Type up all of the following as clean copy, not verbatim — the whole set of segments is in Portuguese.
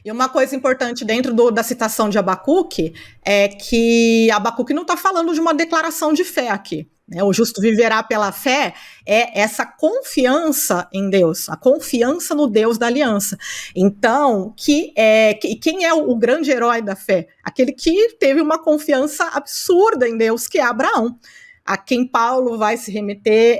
E uma coisa importante dentro da citação de Abacuque é que Abacuque não está falando de uma declaração de fé aqui. O justo viverá pela fé é essa confiança em Deus, a confiança no Deus da aliança. Então, quem é o grande herói da fé? Aquele que teve uma confiança absurda em Deus, que é Abraão, a quem Paulo vai se remeter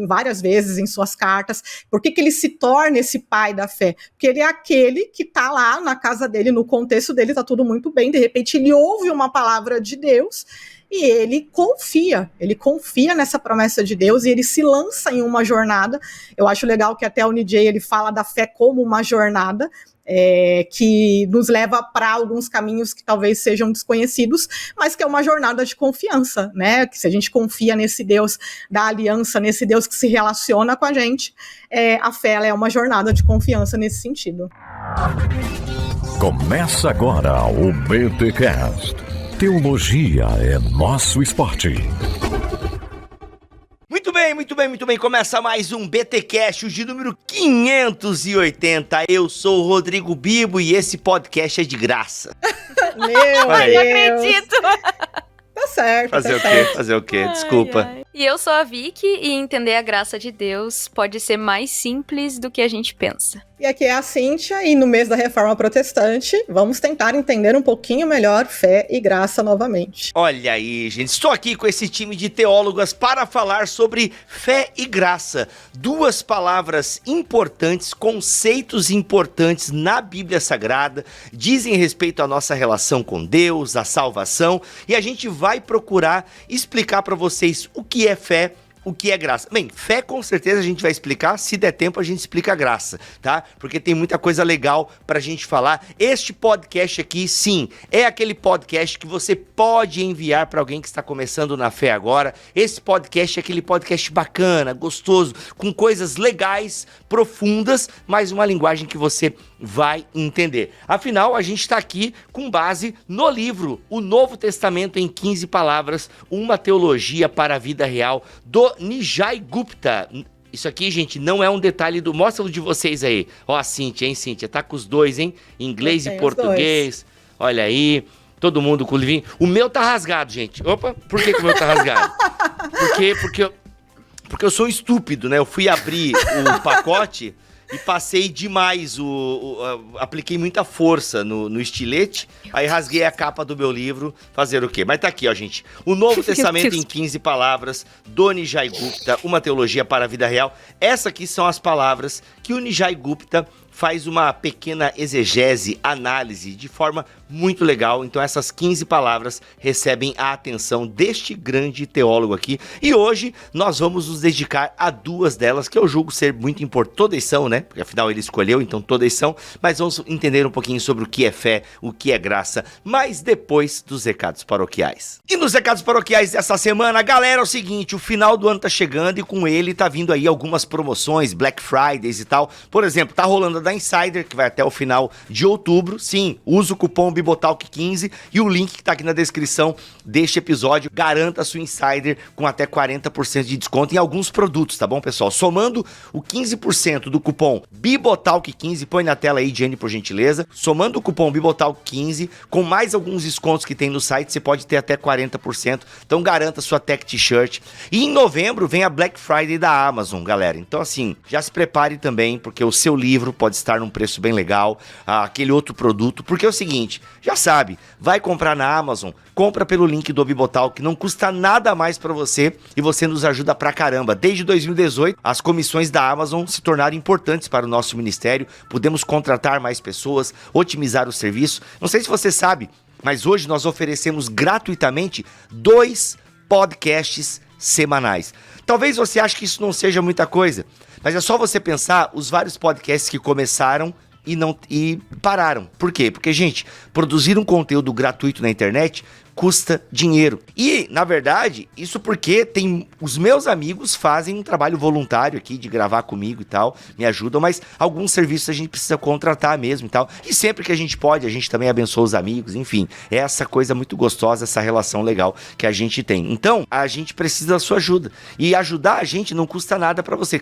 várias vezes em suas cartas. Por que ele se torna esse pai da fé? Porque ele é aquele que está lá na casa dele, no contexto dele, está tudo muito bem, de repente ele ouve uma palavra de Deus e ele confia nessa promessa de Deus e ele se lança em uma jornada. Eu acho legal que até o NJ ele fala da fé como uma jornada, que nos leva para alguns caminhos que talvez sejam desconhecidos, mas que é uma jornada de confiança, né? Que se a gente confia nesse Deus da aliança, nesse Deus que se relaciona com a gente, a fé ela é uma jornada de confiança nesse sentido. Começa agora o BTcast. Teologia é nosso esporte. Muito bem. Começa mais um BTcast, o de número 580. Eu sou o Rodrigo Bibo e esse podcast é de graça. Meu Deus! Não acredito! Tá certo, Fazer o quê? Desculpa. Ai. E eu sou a Vicky e entender a graça de Deus pode ser mais simples do que a gente pensa. E aqui é a Cíntia, e no mês da Reforma Protestante, vamos tentar entender um pouquinho melhor fé e graça novamente. Olha aí, gente, estou aqui com esse time de teólogas para falar sobre fé e graça. Duas palavras importantes, conceitos importantes na Bíblia Sagrada, dizem respeito à nossa relação com Deus, à salvação, e a gente vai procurar explicar para vocês o que é fé, o que é graça. Bem, fé com certeza a gente vai explicar, se der tempo a gente explica a graça, tá? Porque tem muita coisa legal pra gente falar. Este podcast aqui, sim, é aquele podcast que você pode enviar pra alguém que está começando na fé agora. Esse podcast é aquele podcast bacana, gostoso, com coisas legais, profundas, mas uma linguagem que você vai entender. Afinal, a gente tá aqui com base no livro O Novo Testamento em 15 Palavras, uma teologia para a vida real, do Nijai Gupta. Isso aqui, gente, não é um detalhe do... Mostra o de vocês aí. Ó, a Cíntia, hein, Cíntia? Tá com os dois, hein? Inglês e português. Olha aí. Todo mundo com o livrinho. O meu tá rasgado, gente. Opa, por que o meu tá rasgado? Porque eu sou um estúpido, né? Eu fui abrir o pacote e passei demais, apliquei muita força no estilete, aí rasguei a capa do meu livro, fazer o quê? Mas tá aqui, ó, gente. O Novo Testamento em 15 Palavras, do Nijai Gupta, uma teologia para a vida real. Essas aqui são as palavras que o Nijai Gupta faz uma pequena exegese, análise, de forma muito legal. Então essas 15 palavras recebem a atenção deste grande teólogo aqui. E hoje nós vamos nos dedicar a duas delas, que eu julgo ser muito importantes. Todas são, né? Porque afinal ele escolheu, então todas são. Mas vamos entender um pouquinho sobre o que é fé, o que é graça, mas depois dos recados paroquiais. E nos recados paroquiais dessa semana, galera, é o seguinte, o final do ano tá chegando e com ele tá vindo aí algumas promoções, Black Fridays e tal. Por exemplo, tá rolando a da Insider, que vai até o final de outubro. Sim, usa o cupom Bibotalk15 e o link que tá aqui na descrição deste episódio garanta a sua Insider com até 40% de desconto em alguns produtos, tá bom, pessoal? Somando o 15% do cupom Bibotalk15, põe na tela aí, Jenny, por gentileza. Somando o cupom Bibotalk15, com mais alguns descontos que tem no site, você pode ter até 40%. Então garanta a sua Tech T-Shirt. E em novembro vem a Black Friday da Amazon, galera. Então assim, já se prepare também, porque o seu livro pode estar num preço bem legal, aquele outro produto, porque é o seguinte, já sabe, vai comprar na Amazon, compra pelo link do Bibotal, que não custa nada mais pra você e você nos ajuda pra caramba. Desde 2018, as comissões da Amazon se tornaram importantes para o nosso ministério, podemos contratar mais pessoas, otimizar o serviço. Não sei se você sabe, mas hoje nós oferecemos gratuitamente 2 podcasts semanais. Talvez você ache que isso não seja muita coisa, mas é só você pensar os vários podcasts que começaram e pararam. Por quê? Porque, gente, produzir um conteúdo gratuito na internet custa dinheiro. E, na verdade, isso porque os meus amigos fazem um trabalho voluntário aqui de gravar comigo e tal, me ajudam, mas alguns serviços a gente precisa contratar mesmo e tal. E sempre que a gente pode, a gente também abençoa os amigos, enfim, é essa coisa muito gostosa, essa relação legal que a gente tem. Então, a gente precisa da sua ajuda. E ajudar a gente não custa nada pra você.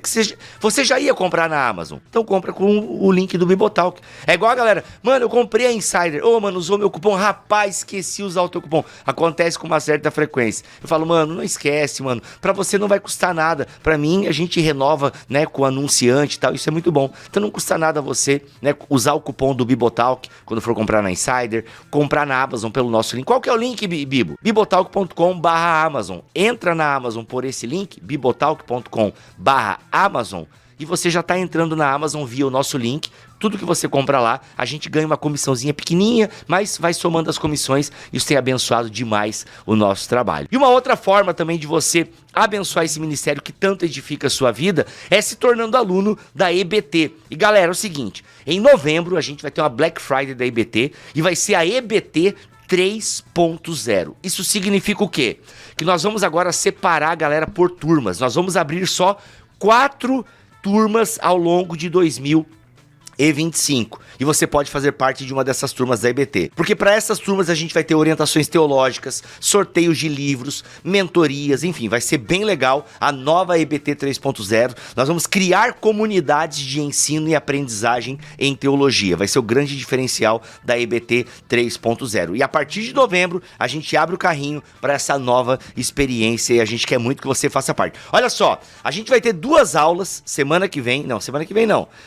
Você já ia comprar na Amazon, então compra com o link do Bibotalk. É igual a galera, mano, eu comprei a Insider, mano, usou meu cupom, rapaz, esqueci de usar o teu cupom. Acontece com uma certa frequência. Eu falo, mano, não esquece, mano, pra você não vai custar nada. Pra mim, a gente renova, né, com o anunciante e tal, isso é muito bom. Então não custa nada você, né, usar o cupom do Bibotalk quando for comprar na Insider, comprar na Amazon pelo nosso link. Qual que é o link, Bibo? bibotalk.com/Amazon. Entra na Amazon por esse link, bibotalk.com/Amazon, e você já está entrando na Amazon via o nosso link. Tudo que você compra lá, a gente ganha uma comissãozinha pequenininha, mas vai somando as comissões. Isso tem abençoado demais o nosso trabalho. E uma outra forma também de você abençoar esse ministério que tanto edifica a sua vida é se tornando aluno da EBT. E galera, é o seguinte, em novembro a gente vai ter uma Black Friday da EBT e vai ser a EBT 3.0. Isso significa o quê? Que nós vamos agora separar a galera por turmas. Nós vamos abrir só 4 turmas ao longo de 2025. E você pode fazer parte de uma dessas turmas da EBT. Porque para essas turmas a gente vai ter orientações teológicas, sorteios de livros, mentorias, enfim, vai ser bem legal a nova EBT 3.0. Nós vamos criar comunidades de ensino e aprendizagem em teologia. Vai ser o grande diferencial da EBT 3.0. E a partir de novembro a gente abre o carrinho para essa nova experiência e a gente quer muito que você faça parte. Olha só, a gente vai ter 2 aulas semana que vem não,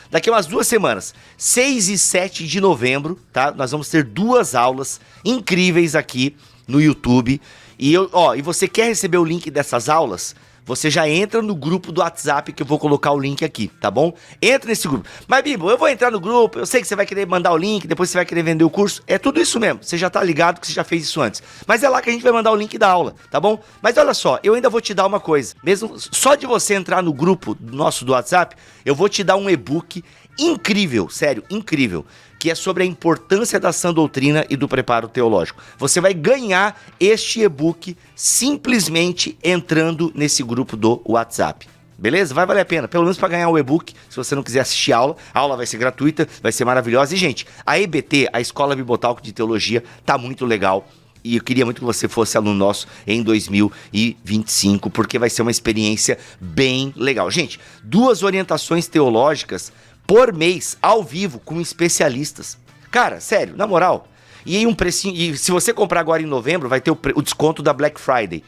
daqui a umas 2 semanas. 6 e 7 de novembro, tá? Nós vamos ter 2 aulas incríveis aqui no YouTube. E você quer receber o link dessas aulas? Você já entra no grupo do WhatsApp que eu vou colocar o link aqui, tá bom? Entra nesse grupo. Mas, Bibo, eu vou entrar no grupo, eu sei que você vai querer mandar o link, depois você vai querer vender o curso. É tudo isso mesmo, você já tá ligado que você já fez isso antes. Mas é lá que a gente vai mandar o link da aula, tá bom? Mas olha só, eu ainda vou te dar uma coisa. Mesmo só de você entrar no grupo nosso do WhatsApp, eu vou te dar um e-book incrível, sério, incrível, que é sobre a importância da sã doutrina e do preparo teológico. Você vai ganhar este e-book simplesmente entrando nesse grupo do WhatsApp. Beleza? Vai valer a pena, pelo menos para ganhar o e-book, se você não quiser assistir a aula vai ser gratuita, vai ser maravilhosa. E, gente, a EBT, a Escola Bibotalk de Teologia, tá muito legal. E eu queria muito que você fosse aluno nosso em 2025, porque vai ser uma experiência bem legal. Gente, 2 orientações teológicas por mês, ao vivo, com especialistas. Cara, sério, na moral. E aí um precinho. E se você comprar agora em novembro, vai ter o desconto da Black Friday.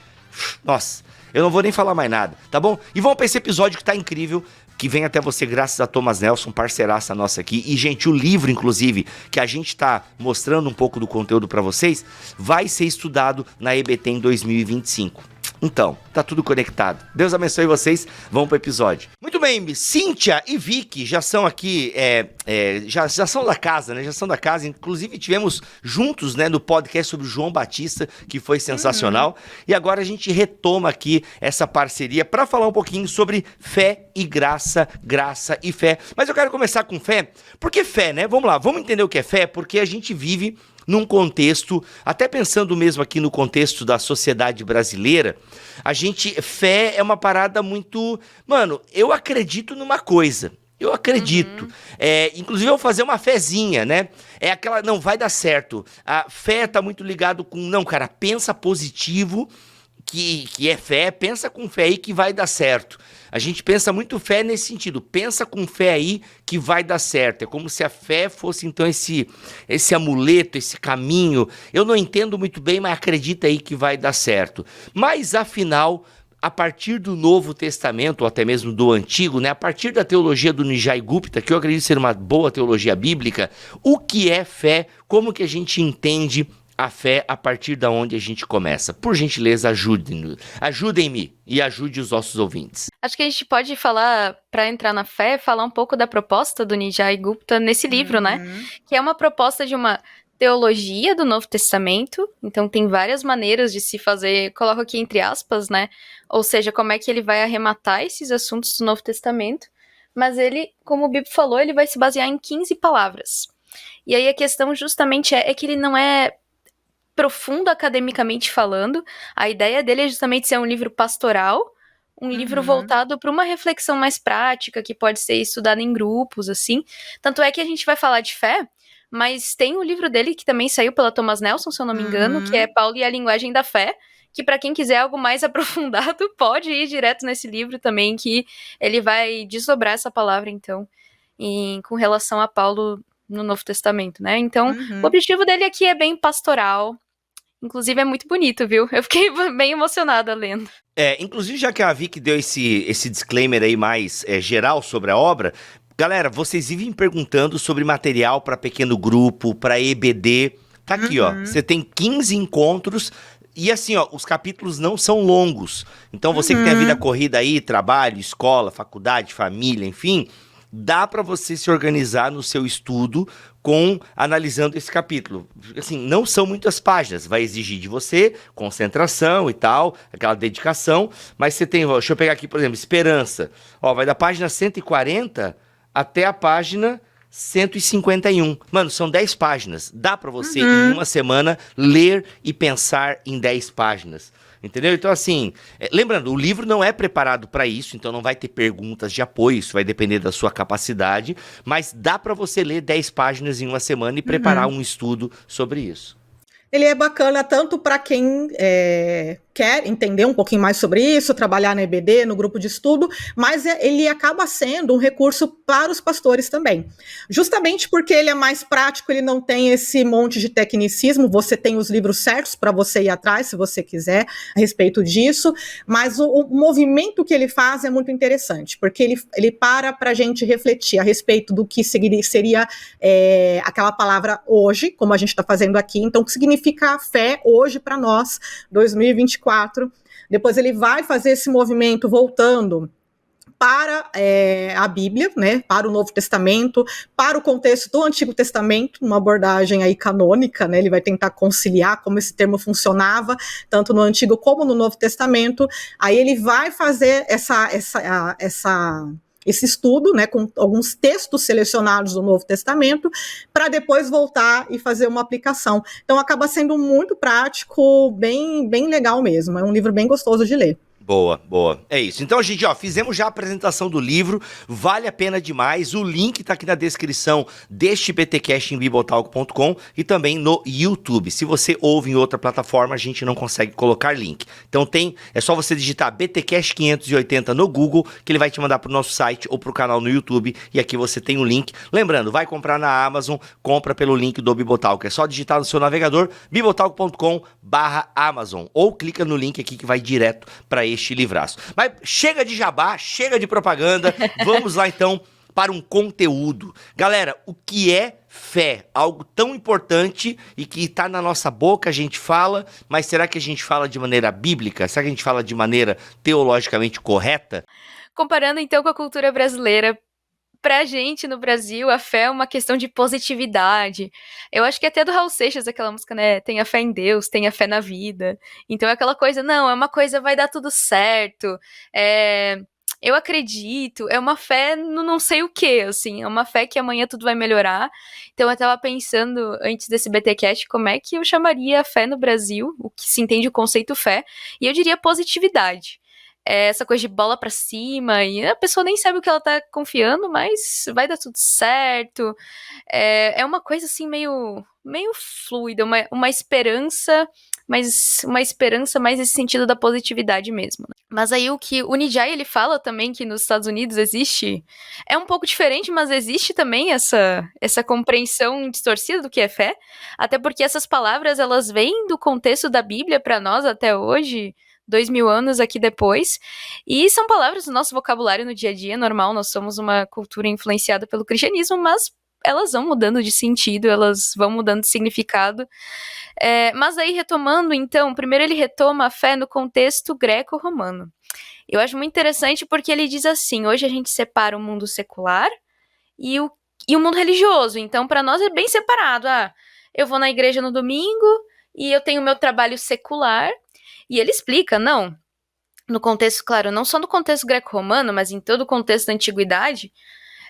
Nossa, eu não vou nem falar mais nada, tá bom? E vamos pra esse episódio que tá incrível, que vem até você graças a Thomas Nelson, parceiraça nossa aqui. E, gente, o livro, inclusive, que a gente tá mostrando um pouco do conteúdo pra vocês, vai ser estudado na EBT em 2025. Então, tá tudo conectado. Deus abençoe vocês. Vamos pro episódio. Muito bem, Cíntia e Vicky já são aqui, já são da casa, né? Já são da casa. Inclusive, tivemos juntos, né, no podcast sobre o João Batista, que foi sensacional. E agora a gente retoma aqui essa parceria para falar um pouquinho sobre fé e graça, graça e fé. Mas eu quero começar com fé. Por que fé, né? Vamos lá, vamos entender o que é fé, porque a gente vive num contexto, até pensando mesmo aqui no contexto da sociedade brasileira, fé é uma parada muito... Mano, eu acredito numa coisa. Eu acredito. Inclusive, eu vou fazer uma fezinha, né? É aquela, não, vai dar certo. A fé tá muito ligado com, não, cara, pensa positivo, que é fé, pensa com fé aí que vai dar certo. A gente pensa muito fé nesse sentido, pensa com fé aí que vai dar certo. É como se a fé fosse então esse amuleto, esse caminho. Eu não entendo muito bem, mas acredita aí que vai dar certo. Mas afinal, a partir do Novo Testamento, ou até mesmo do Antigo, né, a partir da teologia do Nijai Gupta, que eu acredito ser uma boa teologia bíblica, o que é fé, como que a gente entende a fé a partir da onde a gente começa? Por gentileza, ajudem-me e ajude os nossos ouvintes. Acho que a gente pode falar, para entrar na fé, falar um pouco da proposta do Nijai Gupta nesse livro, né? Que é uma proposta de uma teologia do Novo Testamento, então tem várias maneiras de se fazer, coloco aqui entre aspas, né? Ou seja, como é que ele vai arrematar esses assuntos do Novo Testamento, mas ele, como o Bibo falou, ele vai se basear em 15 palavras. E aí a questão justamente é que ele não é profundo academicamente falando. A ideia dele é justamente ser um livro pastoral, um livro voltado para uma reflexão mais prática, que pode ser estudada em grupos, assim. Tanto é que a gente vai falar de fé, mas tem um livro dele que também saiu pela Thomas Nelson, se eu não me engano, que é Paulo e a Linguagem da Fé, que para quem quiser algo mais aprofundado, pode ir direto nesse livro também, que ele vai desdobrar essa palavra, então, com relação a Paulo no Novo Testamento, né? Então, o objetivo dele aqui é bem pastoral. Inclusive é muito bonito, viu? Eu fiquei bem emocionada lendo. Inclusive já que a Vicky deu esse disclaimer aí mais geral sobre a obra, galera, vocês vivem perguntando sobre material para pequeno grupo, para EBD. Tá aqui, ó. Você tem 15 encontros e assim, ó, os capítulos não são longos. Então você que tem a vida corrida aí, trabalho, escola, faculdade, família, enfim, dá para você se organizar no seu estudo analisando esse capítulo. Assim, não são muitas páginas, vai exigir de você concentração e tal, aquela dedicação, mas você tem, deixa eu pegar aqui, por exemplo, esperança. Ó, vai da página 140 até a página 151. Mano, são 10 páginas. Dá pra você, em uma semana, ler e pensar em 10 páginas. Entendeu? Então, assim, lembrando, o livro não é preparado para isso, então não vai ter perguntas de apoio, isso vai depender da sua capacidade, mas dá para você ler 10 páginas em uma semana e preparar um estudo sobre isso. Ele é bacana tanto para quem quer entender um pouquinho mais sobre isso, trabalhar na EBD, no grupo de estudo, mas ele acaba sendo um recurso para os pastores também. Justamente porque ele é mais prático, ele não tem esse monte de tecnicismo, você tem os livros certos para você ir atrás, se você quiser, a respeito disso, mas o movimento que ele faz é muito interessante, porque ele para a gente refletir a respeito do que seria aquela palavra hoje, como a gente está fazendo aqui, então o que significa a fé hoje para nós, 2024. Depois ele vai fazer esse movimento voltando para a Bíblia, né, para o Novo Testamento, para o contexto do Antigo Testamento, uma abordagem aí canônica, né, ele vai tentar conciliar como esse termo funcionava, tanto no Antigo como no Novo Testamento, aí ele vai fazer esse estudo, né, com alguns textos selecionados do Novo Testamento, para depois voltar e fazer uma aplicação. Então acaba sendo muito prático, bem, bem legal mesmo. É um livro bem gostoso de ler. Boa, boa. É isso. Então, gente, fizemos já a apresentação do livro, vale a pena demais. O link tá aqui na descrição deste BTcast em bibotalk.com e também no YouTube. Se você ouve em outra plataforma, a gente não consegue colocar link. Então é só você digitar BTcast 580 no Google, que ele vai te mandar pro nosso site ou pro canal no YouTube, e aqui você tem o link. Lembrando, vai comprar na Amazon, compra pelo link do Bibotalk. É só digitar no seu navegador, bibotalk.com/Amazon, ou clica no link aqui que vai direto para este livraço. Mas chega de jabá, chega de propaganda, vamos lá então para um conteúdo. Galera, o que é fé? Algo tão importante e que está na nossa boca, a gente fala, mas será que a gente fala de maneira bíblica? Será que a gente fala de maneira teologicamente correta? Comparando então com a cultura brasileira, pra gente no Brasil, a fé é uma questão de positividade. Eu acho que até do Raul Seixas, aquela música, né? Tenha fé em Deus, tenha fé na vida. Então é aquela coisa, não, é uma coisa, vai dar tudo certo. Eu acredito, é uma fé no não sei o que, assim, é uma fé que amanhã tudo vai melhorar. Então eu tava pensando, antes desse BTcast, como é que eu chamaria a fé no Brasil, o que se entende o conceito fé, e eu diria positividade. Essa coisa de bola pra cima, e a pessoa nem sabe o que ela tá confiando, mas vai dar tudo certo. É uma coisa assim meio fluida, uma esperança, mas uma esperança mais nesse sentido da positividade mesmo. Né? Mas aí o que o Nijai, ele fala também que nos Estados Unidos existe, é um pouco diferente, mas existe também essa compreensão distorcida do que é fé, até porque essas palavras, elas vêm do contexto da Bíblia pra nós até hoje, 2000 anos aqui depois, e são palavras do nosso vocabulário no dia a dia normal. Nós somos uma cultura influenciada pelo cristianismo, mas elas vão mudando de sentido, elas vão mudando de significado. Mas aí, retomando, então, primeiro ele retoma a fé no contexto greco-romano. Eu acho muito interessante porque ele diz assim, hoje a gente separa o mundo secular e o mundo religioso, então para nós é bem separado. Eu vou na igreja no domingo e eu tenho meu trabalho secular. E ele explica, não, no contexto, claro, não só no contexto greco-romano, mas em todo o contexto da antiguidade,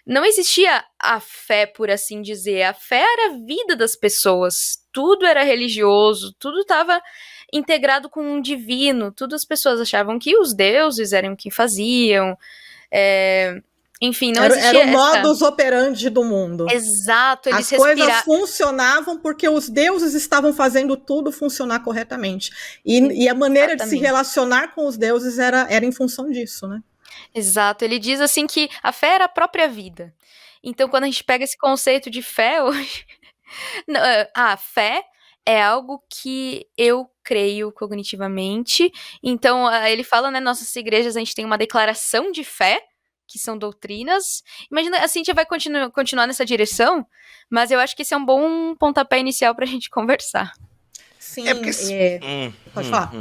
não existia a fé, por assim dizer. A fé era a vida das pessoas. Tudo era religioso, tudo estava integrado com um divino. Tudo as pessoas achavam que os deuses eram quem faziam. Enfim, não existia era o modus operandi do mundo. Exato, eles As coisas funcionavam porque os deuses estavam fazendo tudo funcionar corretamente. E a maneira de se relacionar com os deuses era em função disso, né? Exato, ele diz assim que a fé era a própria vida. Então, quando a gente pega esse conceito de fé hoje, a fé é algo que eu creio cognitivamente. Então, ele fala, né, nossas igrejas, a gente tem uma declaração de fé, que são doutrinas. Imagina, a Cíntia vai continuar nessa direção, mas eu acho que esse é um bom pontapé inicial pra gente conversar. Sim, pode falar.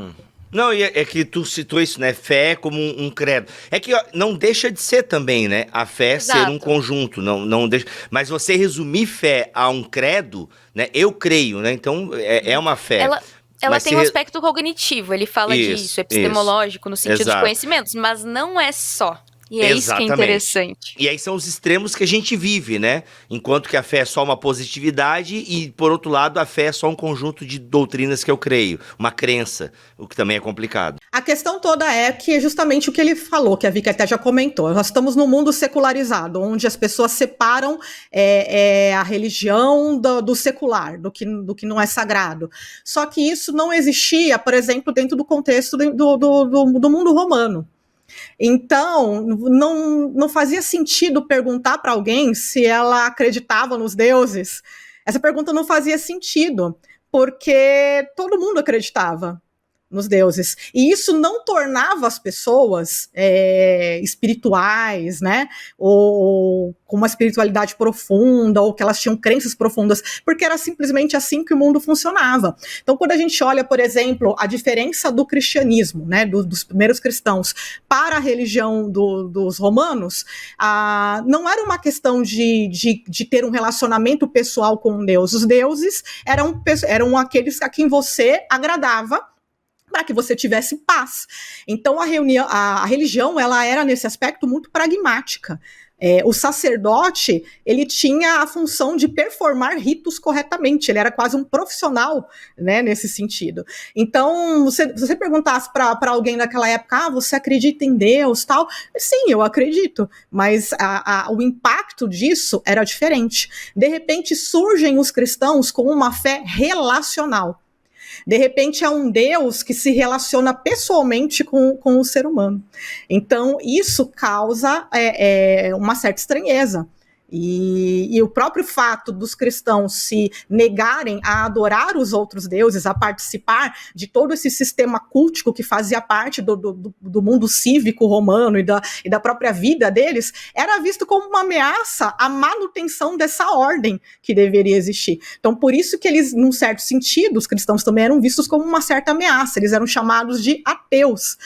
Não, é que tu citou isso, né? Fé como um credo. É que não deixa de ser também, né? A fé ser um conjunto, não deixa. Mas você resumir fé a um credo, né? Eu creio, né? Então é uma fé. Ela tem um aspecto cognitivo, ele fala disso, epistemológico, no sentido de conhecimentos, mas não é só. E é isso que é interessante. E aí são os extremos que a gente vive, né? Enquanto que a fé é só uma positividade e, por outro lado, a fé é só um conjunto de doutrinas que eu creio, uma crença, o que também é complicado. A questão toda é que é justamente o que ele falou, que a Vicky até já comentou. Nós estamos num mundo secularizado, onde as pessoas separam a religião do secular, do que não é sagrado. Só que isso não existia, por exemplo, dentro do contexto do mundo romano. Então, não fazia sentido perguntar para alguém se ela acreditava nos deuses. Essa pergunta não fazia sentido, porque todo mundo acreditava nos deuses. E isso não tornava as pessoas espirituais, né? Ou com uma espiritualidade profunda, ou que elas tinham crenças profundas, porque era simplesmente assim que o mundo funcionava. Então, quando a gente olha, por exemplo, a diferença do cristianismo, né, dos primeiros cristãos, para a religião dos romanos, não era uma questão de ter um relacionamento pessoal com Deus. Os deuses eram aqueles a quem você agradava, para que você tivesse paz. Então, a religião, ela era, nesse aspecto, muito pragmática. O sacerdote, ele tinha a função de performar ritos corretamente, ele era quase um profissional, né, nesse sentido. Então, se você perguntasse para alguém naquela época, você acredita em Deus, tal? Sim, eu acredito, mas o impacto disso era diferente. De repente, surgem os cristãos com uma fé relacional. De repente, é um Deus que se relaciona pessoalmente com o ser humano. Então, isso causa uma certa estranheza. E o próprio fato dos cristãos se negarem a adorar os outros deuses, a participar de todo esse sistema cultico que fazia parte do mundo cívico romano e da própria vida deles, era visto como uma ameaça à manutenção dessa ordem que deveria existir. Então, por isso que eles, num certo sentido, os cristãos também eram vistos como uma certa ameaça, eles eram chamados de ateus,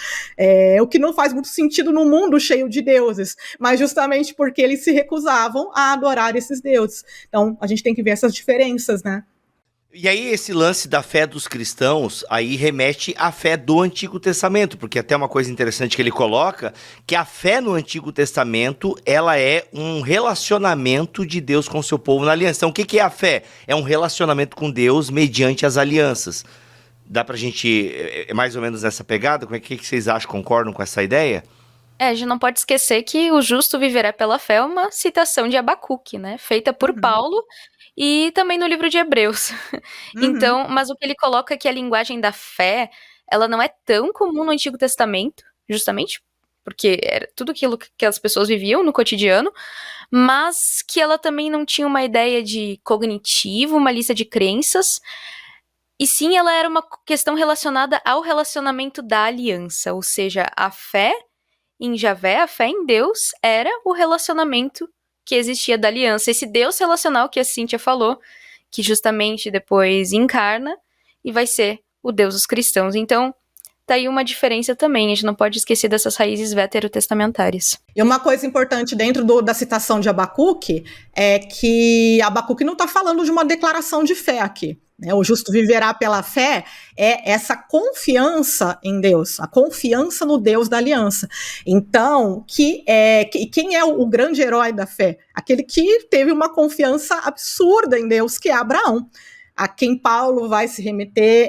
o que não faz muito sentido num mundo cheio de deuses, mas justamente porque eles se recusavam a adorar esses deuses. Então, a gente tem que ver essas diferenças, né? E aí, esse lance da fé dos cristãos, aí remete à fé do Antigo Testamento, porque até uma coisa interessante que ele coloca, que a fé no Antigo Testamento, ela é um relacionamento de Deus com o seu povo na aliança. Então, o que é a fé? É um relacionamento com Deus mediante as alianças. Dá pra gente, mais ou menos nessa pegada? Como é que vocês acham, concordam com essa ideia? A gente não pode esquecer que o justo viverá pela fé é uma citação de Abacuque, né? Feita por Paulo e também no livro de Hebreus. Então, mas o que ele coloca é que a linguagem da fé, ela não é tão comum no Antigo Testamento, justamente porque era tudo aquilo que as pessoas viviam no cotidiano, mas que ela também não tinha uma ideia de cognitivo, uma lista de crenças, e sim ela era uma questão relacionada ao relacionamento da aliança, ou seja, a fé em Javé, a fé em Deus, era o relacionamento que existia da aliança. Esse Deus relacional que a Cíntia falou, que justamente depois encarna e vai ser o Deus dos cristãos. Então, tá aí uma diferença também. A gente não pode esquecer dessas raízes veterotestamentárias. E uma coisa importante dentro da citação de Abacuque é que Abacuque não está falando de uma declaração de fé aqui. né? O justo viverá pela fé é essa confiança em Deus, a confiança no Deus da aliança. Então, quem é o grande herói da fé? Aquele que teve uma confiança absurda em Deus, que é Abraão, a quem Paulo vai se remeter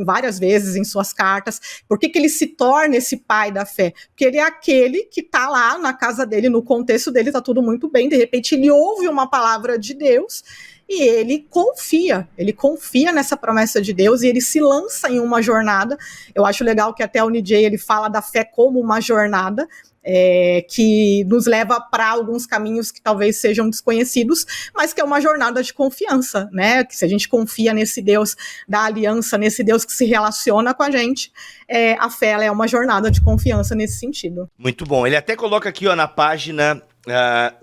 várias vezes em suas cartas. Por que ele se torna esse pai da fé? Porque ele é aquele que está lá na casa dele, no contexto dele, está tudo muito bem, de repente ele ouve uma palavra de Deus e ele confia nessa promessa de Deus e ele se lança em uma jornada. Eu acho legal que até o NJ ele fala da fé como uma jornada, que nos leva para alguns caminhos que talvez sejam desconhecidos, mas que é uma jornada de confiança, né? Que se a gente confia nesse Deus da aliança, nesse Deus que se relaciona com a gente, a fé ela é uma jornada de confiança nesse sentido. Muito bom. Ele até coloca aqui, ó, na página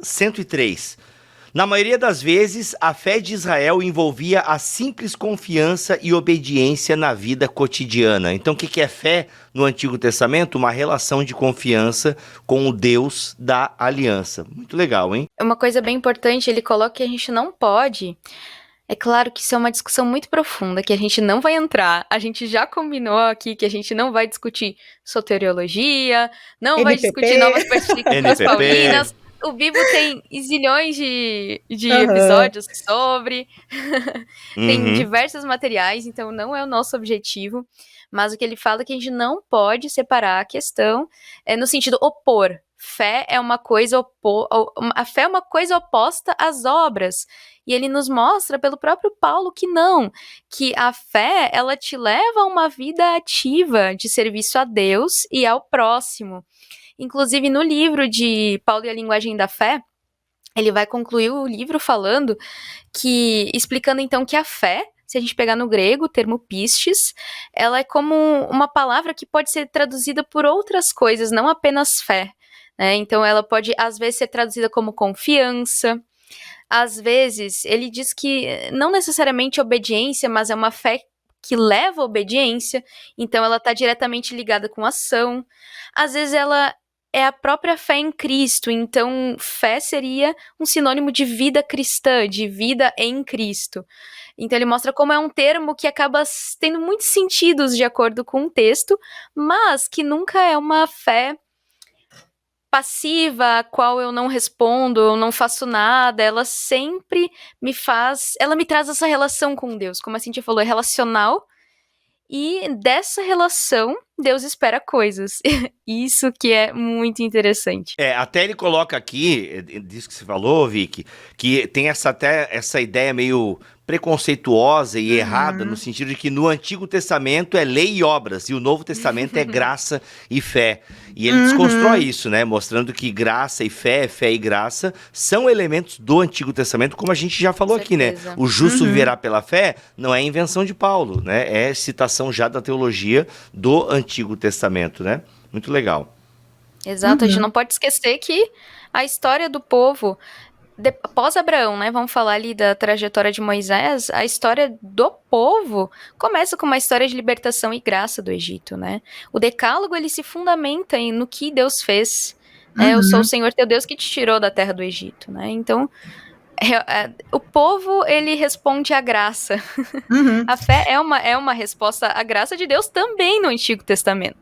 103. Na maioria das vezes, a fé de Israel envolvia a simples confiança e obediência na vida cotidiana. Então, o que é fé no Antigo Testamento? Uma relação de confiança com o Deus da aliança. Muito legal, hein? Uma coisa bem importante, ele coloca que a gente não pode... É claro que isso é uma discussão muito profunda, que a gente não vai entrar. A gente já combinou aqui que a gente não vai discutir soteriologia, não NPP. vai discutir novas perspectivas NPP. paulinas. O Bibo tem zilhões de episódios sobre, tem diversos materiais, então não é o nosso objetivo, mas o que ele fala é que a gente não pode separar a questão no sentido opor. Fé é uma coisa a fé é uma coisa oposta às obras, e ele nos mostra pelo próprio Paulo que não, que a fé ela te leva a uma vida ativa de serviço a Deus e ao próximo. Inclusive, no livro de Paulo e a Linguagem da Fé, ele vai concluir o livro explicando então que a fé, se a gente pegar no grego, o termo pistes, ela é como uma palavra que pode ser traduzida por outras coisas, não apenas fé, né? Então, ela pode, às vezes, ser traduzida como confiança. Às vezes, ele diz que não necessariamente obediência, mas é uma fé que leva à obediência, então ela está diretamente ligada com ação. Às vezes, ela é a própria fé em Cristo, então fé seria um sinônimo de vida cristã, de vida em Cristo. Então ele mostra como é um termo que acaba tendo muitos sentidos de acordo com o texto, mas que nunca é uma fé passiva, a qual eu não respondo, eu não faço nada, ela sempre ela me traz essa relação com Deus, como a Cíntia falou, é relacional, e dessa relação, Deus espera coisas. Isso que é muito interessante. Até ele coloca aqui, disso que você falou, Vicky, que tem até essa ideia meio preconceituosa e errada, no sentido de que no Antigo Testamento é lei e obras, e o Novo Testamento é graça e fé. E ele desconstrói isso, né? Mostrando que graça e fé e graça são elementos do Antigo Testamento, como a gente já falou aqui, né? O justo viverá pela fé não é invenção de Paulo, né? É citação já da teologia do Antigo Testamento, né? Muito legal. Exato, a gente não pode esquecer que a história do povo... Após Abraão, né, vamos falar ali da trajetória de Moisés, a história do povo começa com uma história de libertação e graça do Egito, né? O decálogo, ele se fundamenta no que Deus fez, né? Eu sou o Senhor teu Deus que te tirou da terra do Egito, né? Então, o povo, ele responde à graça. A fé é uma resposta à graça de Deus também no Antigo Testamento.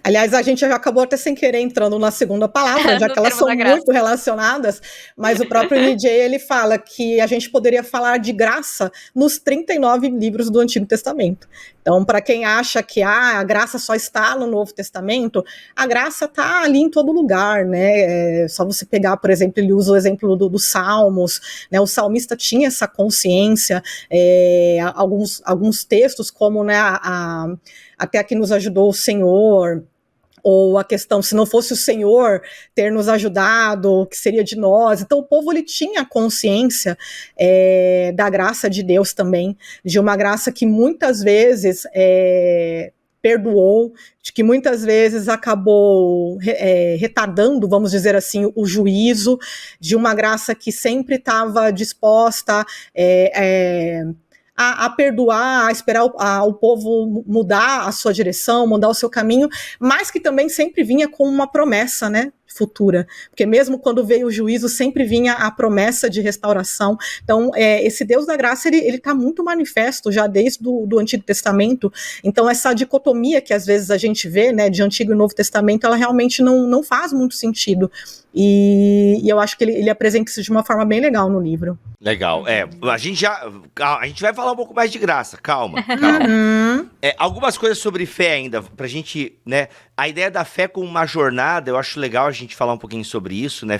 Aliás, a gente já acabou até sem querer entrando na segunda palavra, já que elas são muito relacionadas, mas o próprio NJ, ele fala que a gente poderia falar de graça nos 39 livros do Antigo Testamento. Então, para quem acha que a graça só está no Novo Testamento, a graça está ali em todo lugar, né? É só você pegar, por exemplo, ele usa o exemplo dos Salmos, né? O salmista tinha essa consciência, alguns textos como, né, até aqui nos ajudou o Senhor, ou a questão, se não fosse o Senhor ter nos ajudado, o que seria de nós? Então o povo, ele tinha consciência da graça de Deus também, de uma graça que muitas vezes perdoou, de que muitas vezes acabou retardando, vamos dizer assim, o juízo, de uma graça que sempre estava disposta a perdoar, a esperar o povo mudar a sua direção, mudar o seu caminho, mas que também sempre vinha com uma promessa, né? futura, porque mesmo quando veio o juízo, sempre vinha a promessa de restauração. Então, esse Deus da graça, ele está muito manifesto já desde do Antigo Testamento. Então, essa dicotomia que às vezes a gente vê, né, de Antigo e Novo Testamento, ela realmente não faz muito sentido. E eu acho que ele apresenta isso de uma forma bem legal no livro. Legal. A gente vai falar um pouco mais de graça, calma. Calma. Algumas coisas sobre fé ainda, pra gente, né? A ideia da fé como uma jornada, eu acho legal a gente falar um pouquinho sobre isso, né?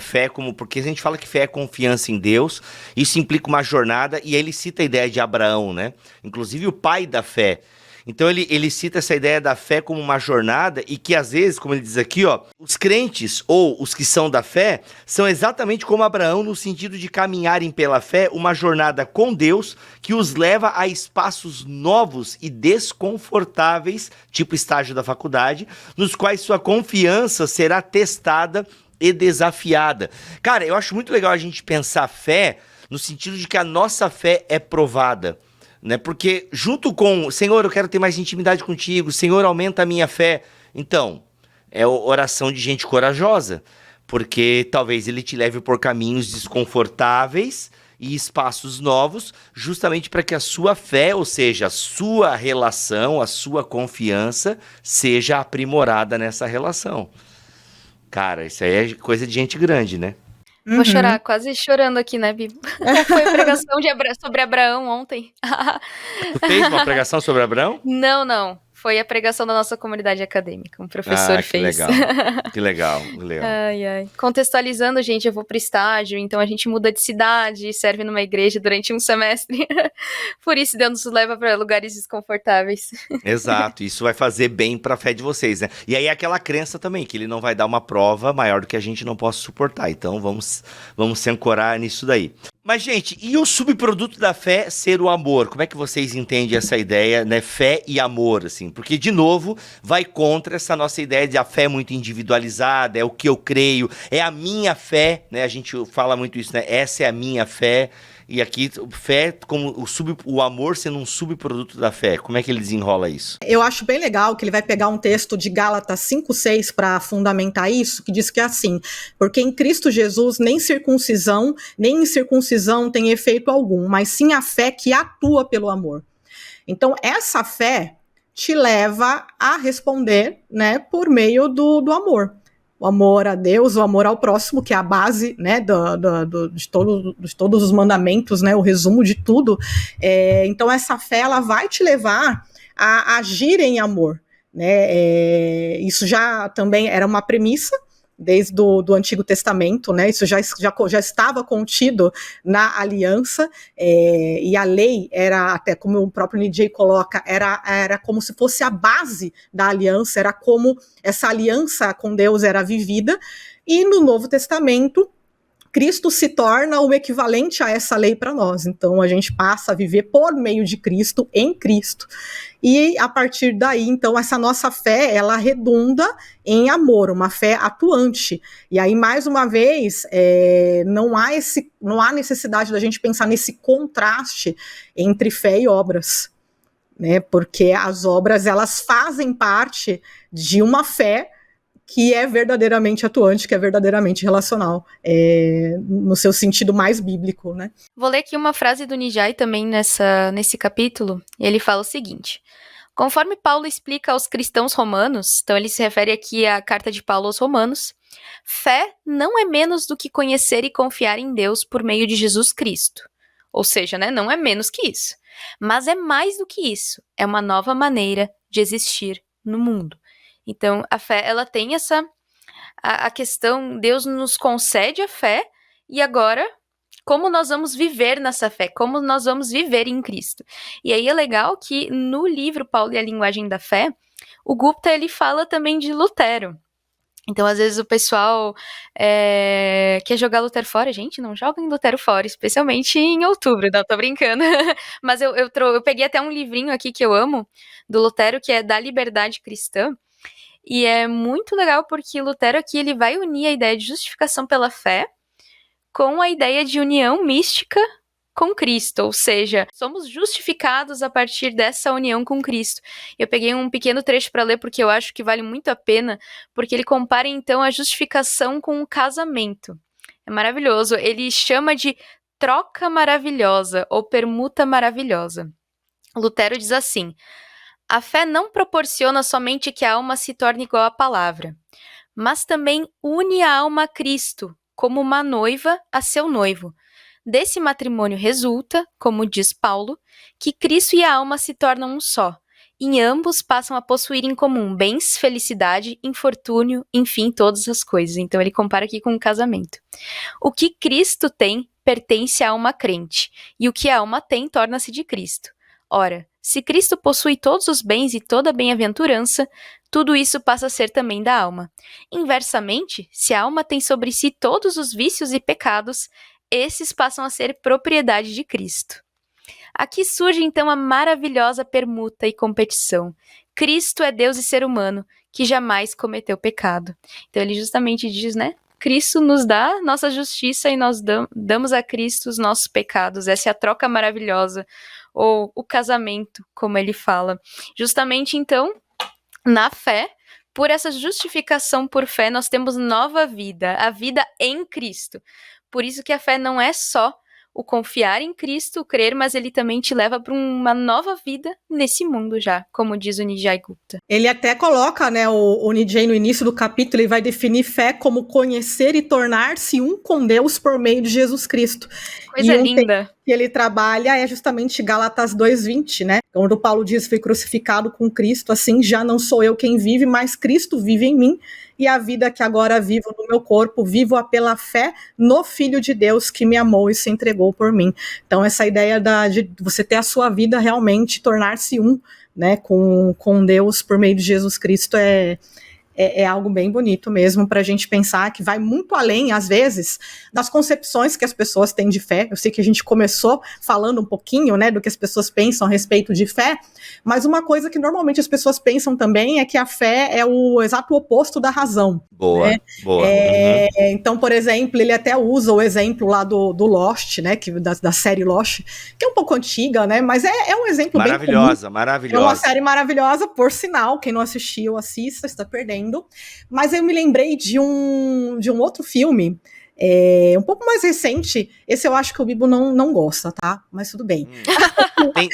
Porque a gente fala que fé é confiança em Deus, isso implica uma jornada, e aí ele cita a ideia de Abraão, né? Inclusive o pai da fé. Então ele cita essa ideia da fé como uma jornada e que às vezes, como ele diz aqui, ó, os crentes ou os que são da fé são exatamente como Abraão no sentido de caminharem pela fé uma jornada com Deus que os leva a espaços novos e desconfortáveis, tipo estágio da faculdade, nos quais sua confiança será testada e desafiada. Cara, eu acho muito legal a gente pensar fé no sentido de que a nossa fé é provada. Né? Porque junto com, Senhor, eu quero ter mais intimidade contigo, Senhor, aumenta a minha fé. Então, é oração de gente corajosa, porque talvez ele te leve por caminhos desconfortáveis e espaços novos, justamente para que a sua fé, ou seja, a sua relação, a sua confiança, seja aprimorada nessa relação. Cara, isso aí é coisa de gente grande, né? Vou chorar, quase chorando aqui, né, Bibo? Foi a pregação sobre Abraão ontem. Tu fez uma pregação sobre Abraão? Não. Foi a pregação da nossa comunidade acadêmica. Um professor fez. Que legal. Ai. Contextualizando, gente, eu vou pro estágio, então a gente muda de cidade, serve numa igreja durante um semestre. Por isso Deus nos leva para lugares desconfortáveis. Exato, isso vai fazer bem pra fé de vocês, né? E aí é aquela crença também, que ele não vai dar uma prova maior do que a gente não possa suportar. Então vamos se ancorar nisso daí. Mas, gente, e o subproduto da fé ser o amor? Como é que vocês entendem essa ideia, né? Fé e amor, assim. Porque, de novo, vai contra essa nossa ideia de a fé muito individualizada, é o que eu creio, é a minha fé, né? A gente fala muito isso, né? Essa é a minha fé. E aqui, fé como o amor sendo um subproduto da fé. Como é que ele desenrola isso? Eu acho bem legal que ele vai pegar um texto de Gálatas 5:6 para fundamentar isso, que diz que é assim, porque em Cristo Jesus nem circuncisão, nem incircuncisão tem efeito algum, mas sim a fé que atua pelo amor. Então, essa fé te leva a responder, né, por meio do amor. O amor a Deus, o amor ao próximo, que é a base, né, de todos os mandamentos, né, o resumo de tudo. Então, essa fé, ela vai te levar a agir em amor, né? Isso já também era uma premissa desde do Antigo Testamento, né? Isso já estava contido na aliança, e a lei era, até como o próprio Nijay coloca, era como se fosse a base da aliança, era como essa aliança com Deus era vivida, e no Novo Testamento, Cristo se torna o equivalente a essa lei para nós. Então, a gente passa a viver por meio de Cristo, em Cristo. E, a partir daí, então, essa nossa fé, ela redunda em amor, uma fé atuante. E aí, mais uma vez, não há necessidade da gente pensar nesse contraste entre fé e obras, né? Porque as obras, elas fazem parte de uma fé que é verdadeiramente atuante, que é verdadeiramente relacional, no seu sentido mais bíblico, né? Vou ler aqui uma frase do Nijay também nesse capítulo, e ele fala o seguinte: conforme Paulo explica aos cristãos romanos, então ele se refere aqui à carta de Paulo aos romanos, fé não é menos do que conhecer e confiar em Deus por meio de Jesus Cristo. Ou seja, né, não é menos que isso, mas é mais do que isso, é uma nova maneira de existir no mundo. Então, a fé, ela tem a questão, Deus nos concede a fé, e agora, como nós vamos viver nessa fé? Como nós vamos viver em Cristo? E aí é legal que no livro Paulo e a Linguagem da Fé, o Gupta, ele fala também de Lutero. Então, às vezes, o pessoal quer jogar Lutero fora. Gente, não joguem Lutero fora, especialmente em outubro, não, tô brincando. Mas eu peguei até um livrinho aqui que eu amo, do Lutero, que é Da Liberdade Cristã. E é muito legal porque Lutero aqui ele vai unir a ideia de justificação pela fé com a ideia de união mística com Cristo, ou seja, somos justificados a partir dessa união com Cristo. Eu peguei um pequeno trecho para ler porque eu acho que vale muito a pena, porque ele compara então a justificação com o casamento. É maravilhoso, ele chama de troca maravilhosa ou permuta maravilhosa. Lutero diz assim: a fé não proporciona somente que a alma se torne igual à palavra, mas também une a alma a Cristo, como uma noiva a seu noivo. Desse matrimônio resulta, como diz Paulo, que Cristo e a alma se tornam um só. Em ambos passam a possuir em comum bens, felicidade, infortúnio, enfim, todas as coisas. Então ele compara aqui com um casamento. O que Cristo tem pertence à alma crente, e o que a alma tem torna-se de Cristo. Ora, se Cristo possui todos os bens e toda a bem-aventurança, tudo isso passa a ser também da alma. Inversamente, se a alma tem sobre si todos os vícios e pecados, esses passam a ser propriedade de Cristo. Aqui surge então a maravilhosa permuta e competição. Cristo é Deus e ser humano, que jamais cometeu pecado. Então ele justamente diz, né? Cristo nos dá nossa justiça e nós damos a Cristo os nossos pecados. Essa é a troca maravilhosa, ou o casamento, como ele fala. Justamente então, na fé, por essa justificação por fé, nós temos nova vida, a vida em Cristo. Por isso que a fé não é só o confiar em Cristo, o crer, mas ele também te leva para uma nova vida nesse mundo já, como diz o Nijai Gupta. Ele até coloca, né, o Nijai no início do capítulo, ele vai definir fé como conhecer e tornar-se um com Deus por meio de Jesus Cristo. Coisa linda. Que ele trabalha é justamente Gálatas 2:20, né? Quando Paulo diz, fui crucificado com Cristo, assim já não sou eu quem vive, mas Cristo vive em mim, e a vida que agora vivo no meu corpo, vivo-a pela fé no Filho de Deus que me amou e se entregou por mim. Então essa ideia de você ter a sua vida realmente, tornar-se um, né, com Deus por meio de Jesus Cristo é algo bem bonito mesmo para a gente pensar, que vai muito além, às vezes, das concepções que as pessoas têm de fé. Eu sei que a gente começou falando um pouquinho, né, do que as pessoas pensam a respeito de fé, mas uma coisa que normalmente as pessoas pensam também é que a fé é o exato oposto da razão. Boa, né? boa. Então, por exemplo, ele até usa o exemplo lá do Lost, né, da série Lost, que é um pouco antiga, né, mas é um exemplo maravilhosa, bem comum. maravilhosa. É uma série maravilhosa, por sinal, quem não assistiu, assista, está perdendo. Mas eu me lembrei de um outro filme, um pouco mais recente. Esse eu acho que o Bibo não gosta, tá? Mas tudo bem.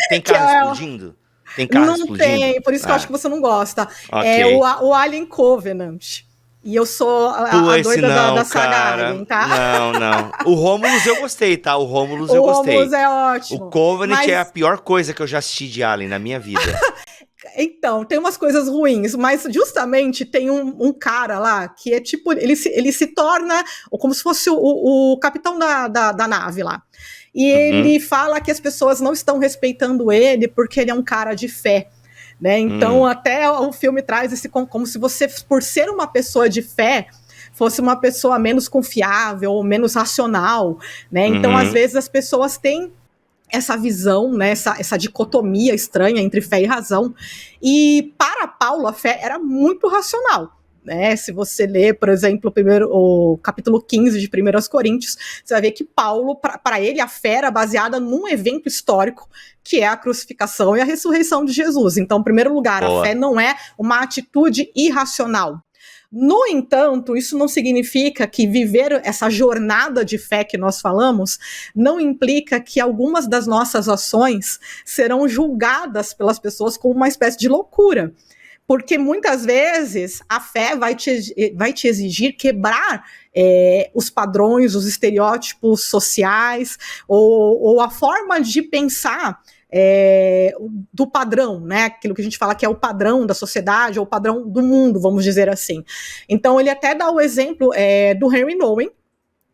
Tem carro explodindo? Tem carro não explodindo? Tem, por isso que eu acho que você não gosta. Okay. É o Alien Covenant. E eu sou a doida da saga Alien, tá? Não. O Romulus eu gostei, tá? O Romulus eu gostei. O Romulus é ótimo. O Covenant é a pior coisa que eu já assisti de Alien na minha vida. Então, tem umas coisas ruins, mas justamente tem um cara lá que é tipo, ele se torna como se fosse o capitão da nave lá. E ele fala que as pessoas não estão respeitando ele porque ele é um cara de fé. Né? Então, até o filme traz esse como se você, por ser uma pessoa de fé, fosse uma pessoa menos confiável ou menos racional. Né? Então, às vezes, as pessoas têm essa visão, né, essa dicotomia estranha entre fé e razão. E para Paulo, a fé era muito racional. Né? Se você ler, por exemplo, o capítulo 15 de 1 Coríntios, você vai ver que Paulo, para ele, a fé era baseada num evento histórico, que é a crucificação e a ressurreição de Jesus. Então, em primeiro lugar, a fé não é uma atitude irracional. No entanto, isso não significa que viver essa jornada de fé que nós falamos não implica que algumas das nossas ações serão julgadas pelas pessoas como uma espécie de loucura. Porque muitas vezes a fé vai te exigir quebrar os padrões, os estereótipos sociais ou a forma de pensar do padrão, né? Aquilo que a gente fala que é o padrão da sociedade ou o padrão do mundo, vamos dizer assim. Então ele até dá o exemplo do Henry Nouwen,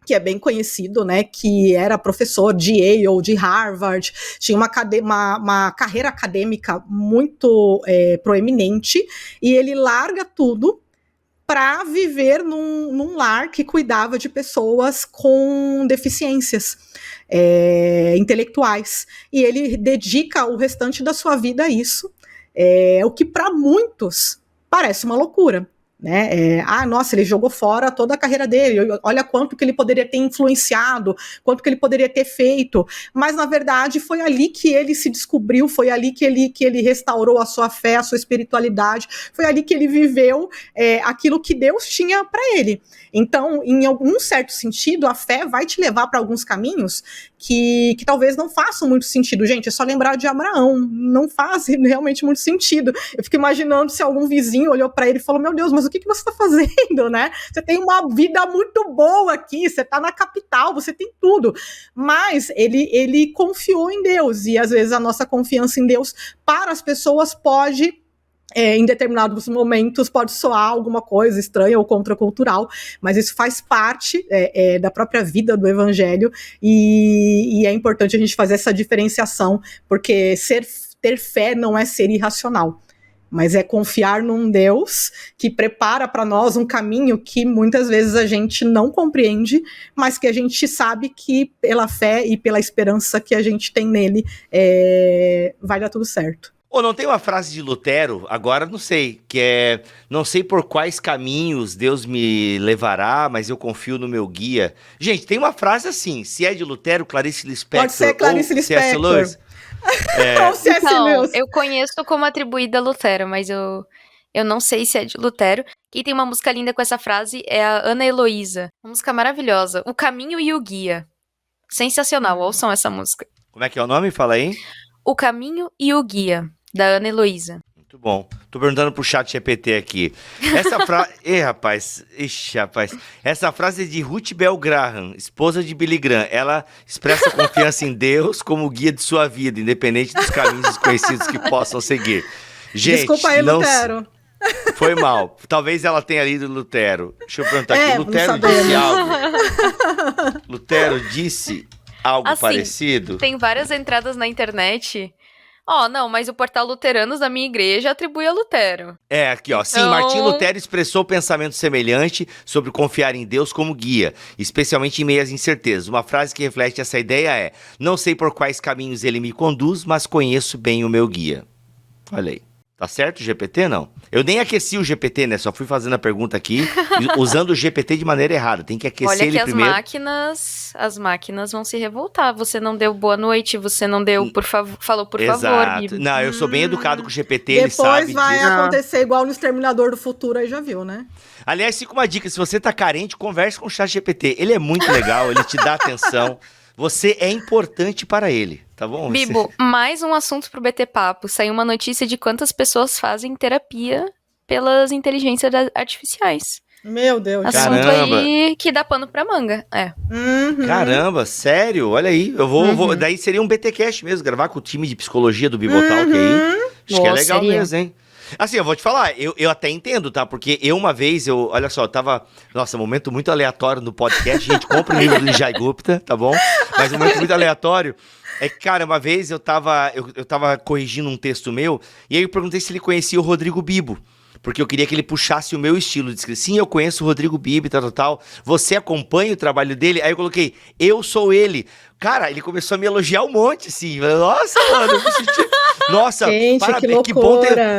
que é bem conhecido, né, que era professor de Yale, de Harvard, tinha uma carreira acadêmica muito proeminente, e ele larga tudo para viver num lar que cuidava de pessoas com deficiências intelectuais. E ele dedica o restante da sua vida a isso, o que para muitos parece uma loucura. né? Nossa, ele jogou fora toda a carreira dele, olha quanto que ele poderia ter influenciado, quanto que ele poderia ter feito, mas na verdade foi ali que ele se descobriu, foi ali que ele restaurou a sua fé, a sua espiritualidade, foi ali que ele viveu aquilo que Deus tinha para ele. Então, em algum certo sentido, a fé vai te levar para alguns caminhos que talvez não façam muito sentido. Gente, é só lembrar de Abraão, não faz realmente muito sentido. Eu fico imaginando se algum vizinho olhou para ele e falou, meu Deus, mas o que você está fazendo, né? Você tem uma vida muito boa aqui, você está na capital, você tem tudo. Mas ele confiou em Deus, e às vezes a nossa confiança em Deus para as pessoas pode... em determinados momentos pode soar alguma coisa estranha ou contracultural, mas isso faz parte da própria vida do evangelho, e é importante a gente fazer essa diferenciação, porque ter fé não é ser irracional, mas é confiar num Deus que prepara para nós um caminho que muitas vezes a gente não compreende, mas que a gente sabe que pela fé e pela esperança que a gente tem nele, vai dar tudo certo. Ou não tem uma frase de Lutero, agora não sei, que é, não sei por quais caminhos Deus me levará, mas eu confio no meu guia. Gente, tem uma frase assim, se é de Lutero, Clarice Lispector, pode ser Clarice Lispector. C.S. Lewis. Ou C.S. Lewis. Eu conheço como atribuída a Lutero, mas eu não sei se é de Lutero. Quem tem uma música linda com essa frase é a Ana Heloísa, uma música maravilhosa, O Caminho e o Guia. Sensacional, ouçam essa música. Como é que é o nome? Fala aí. O Caminho e o Guia, da Ana Heloísa. Muito bom. Tô perguntando pro chat GPT aqui. Essa frase... rapaz. Essa frase é de Ruth Bell Graham, esposa de Billy Graham. Ela expressa confiança em Deus como guia de sua vida, independente dos caminhos desconhecidos que possam seguir. Gente, desculpa aí, Lutero. Foi mal. Talvez ela tenha lido Lutero. Deixa eu perguntar aqui. Lutero não disse algo? Lutero disse algo assim, parecido? Tem várias entradas na internet... não, mas o portal Luteranos da minha igreja atribui a Lutero. Aqui, ó. Sim, Martim Lutero expressou pensamento semelhante sobre confiar em Deus como guia, especialmente em meio às incertezas. Uma frase que reflete essa ideia é: não sei por quais caminhos ele me conduz, mas conheço bem o meu guia. Olha aí. Tá certo o GPT, não? Eu nem aqueci o GPT, né? Só fui fazendo a pergunta aqui, usando o GPT de maneira errada. Tem que aquecer ele primeiro. Olha que as máquinas vão se revoltar. Você não deu boa noite, você não deu falou por favor, Bibi. Não, eu sou bem educado com o GPT, ele sabe Depois vai acontecer igual no Exterminador do Futuro, aí já viu, né? Aliás, fica uma dica, se você tá carente, converse com o chat GPT. Ele é muito legal, ele te dá atenção. Você é importante para ele, tá bom? Bibo, mais um assunto pro BT Papo. Saiu uma notícia de quantas pessoas fazem terapia pelas inteligências artificiais. Meu Deus. Assunto aí que dá pano pra manga. Uhum. Caramba, sério? Olha aí. Eu vou daí seria um BTcast mesmo, gravar com o time de psicologia do Bibotalk aí. Acho que é legal mesmo, hein? Assim, eu vou te falar, eu até entendo, tá? Porque uma vez, olha só, eu tava... Nossa, momento muito aleatório no podcast, gente, compra o livro do Nijai Gupta, tá bom? Mas um momento muito aleatório é que, cara, uma vez eu tava corrigindo um texto meu, e aí eu perguntei se ele conhecia o Rodrigo Bibo, porque eu queria que ele puxasse o meu estilo. Disse que sim, eu conheço o Rodrigo Bibo, tal. Você acompanha o trabalho dele? Aí eu coloquei, eu sou ele. Cara, ele começou a me elogiar um monte, assim. Nossa, mano, eu me senti... Nossa, gente, parabéns,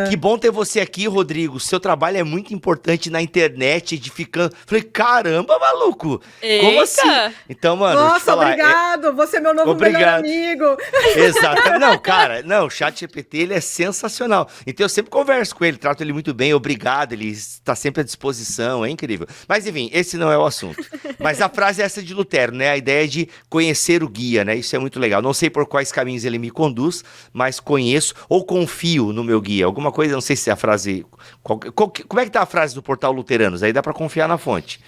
que bom ter você aqui, Rodrigo. Seu trabalho é muito importante na internet, edificando. Falei, caramba, maluco. Eita. Como assim? Então, mano, nossa, deixa eu falar, obrigado. Você é meu novo melhor amigo. Exato. Não, cara, o chat GPT, ele é sensacional. Então eu sempre converso com ele, trato ele muito bem, obrigado, ele está sempre à disposição, é incrível. Mas enfim, esse não é o assunto. Mas a frase é essa de Lutero, né? A ideia de conhecer o guia, né? Isso é muito legal. Não sei por quais caminhos ele me conduz, mas conheço ou confio no meu guia. Alguma coisa, não sei se é a frase... Como é que tá a frase do portal Luteranos? Aí dá pra confiar na fonte.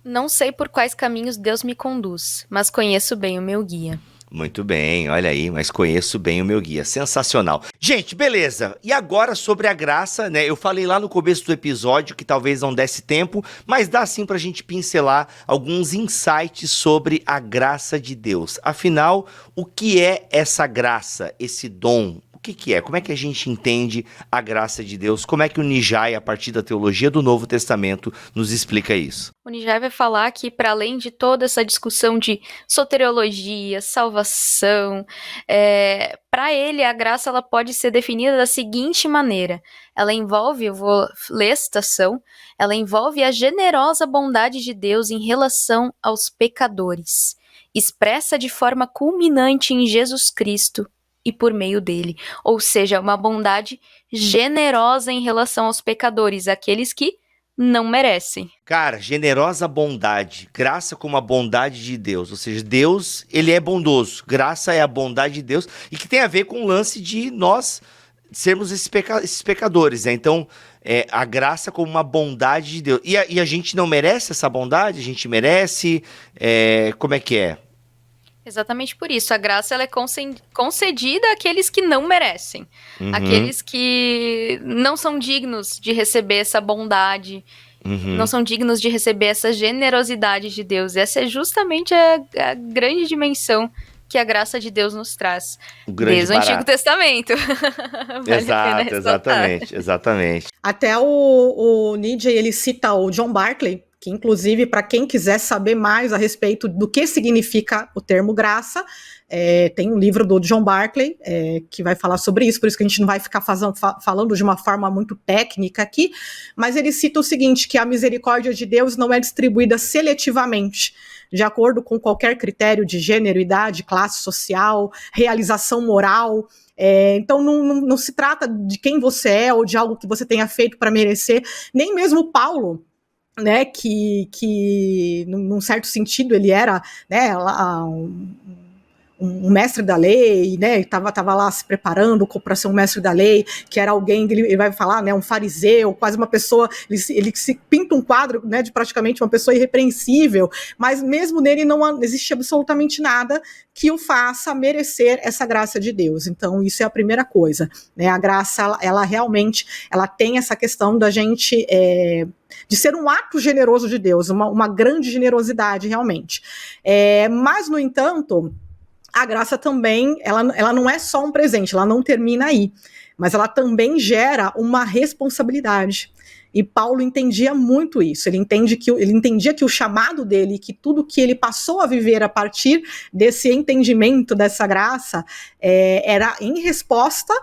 Não sei por quais caminhos Deus me conduz, mas conheço bem o meu guia. Muito bem, olha aí, mas conheço bem o meu guia. Sensacional. Gente, beleza. E agora sobre a graça, né? Eu falei lá no começo do episódio que talvez não desse tempo, mas dá sim pra gente pincelar alguns insights sobre a graça de Deus. Afinal, o que é essa graça, esse dom? que que é? Como é que a gente entende a graça de Deus? Como é que o Nijai, a partir da teologia do Novo Testamento, nos explica isso? O Nijai vai falar que, para além de toda essa discussão de soteriologia, salvação, para ele a graça ela pode ser definida da seguinte maneira. Ela envolve, eu vou ler a citação, ela envolve a generosa bondade de Deus em relação aos pecadores, expressa de forma culminante em Jesus Cristo e por meio dele. Ou seja, uma bondade generosa em relação aos pecadores, aqueles que não merecem. Cara, generosa bondade, graça como a bondade de Deus, ou seja, Deus, ele é bondoso, graça é a bondade de Deus, e que tem a ver com o lance de nós sermos esses pecadores, né? Então, a graça como uma bondade de Deus, e a gente não merece essa bondade, a gente merece, como é que é? Exatamente por isso, a graça ela é concedida àqueles que não merecem, aqueles que não são dignos de receber essa bondade, não são dignos de receber essa generosidade de Deus. Essa é justamente a grande dimensão que a graça de Deus nos traz, desde o Antigo Testamento. Vale exatamente. Até o Nietzsche, ele cita o John Barclay, que inclusive, para quem quiser saber mais a respeito do que significa o termo graça, tem um livro do John Barclay que vai falar sobre isso, por isso que a gente não vai ficar falando de uma forma muito técnica aqui, mas ele cita o seguinte, que a misericórdia de Deus não é distribuída seletivamente, de acordo com qualquer critério de gênero, idade, classe social, realização moral. Então não se trata de quem você é ou de algo que você tenha feito para merecer, nem mesmo Paulo, né, que num certo sentido ele era, né, um mestre da lei, né, estava lá se preparando para ser um mestre da lei, que era alguém, ele vai falar, né, um fariseu, quase uma pessoa, ele se pinta um quadro, né, de praticamente uma pessoa irrepreensível, mas mesmo nele não existe absolutamente nada que o faça merecer essa graça de Deus. Então isso é a primeira coisa, né, a graça, ela realmente, ela tem essa questão da gente, de ser um ato generoso de Deus, uma grande generosidade realmente. Mas, no entanto, a graça também, ela não é só um presente, ela não termina aí, mas ela também gera uma responsabilidade. E Paulo entendia muito isso, ele entendia que o chamado dele, que tudo que ele passou a viver a partir desse entendimento dessa graça, era em resposta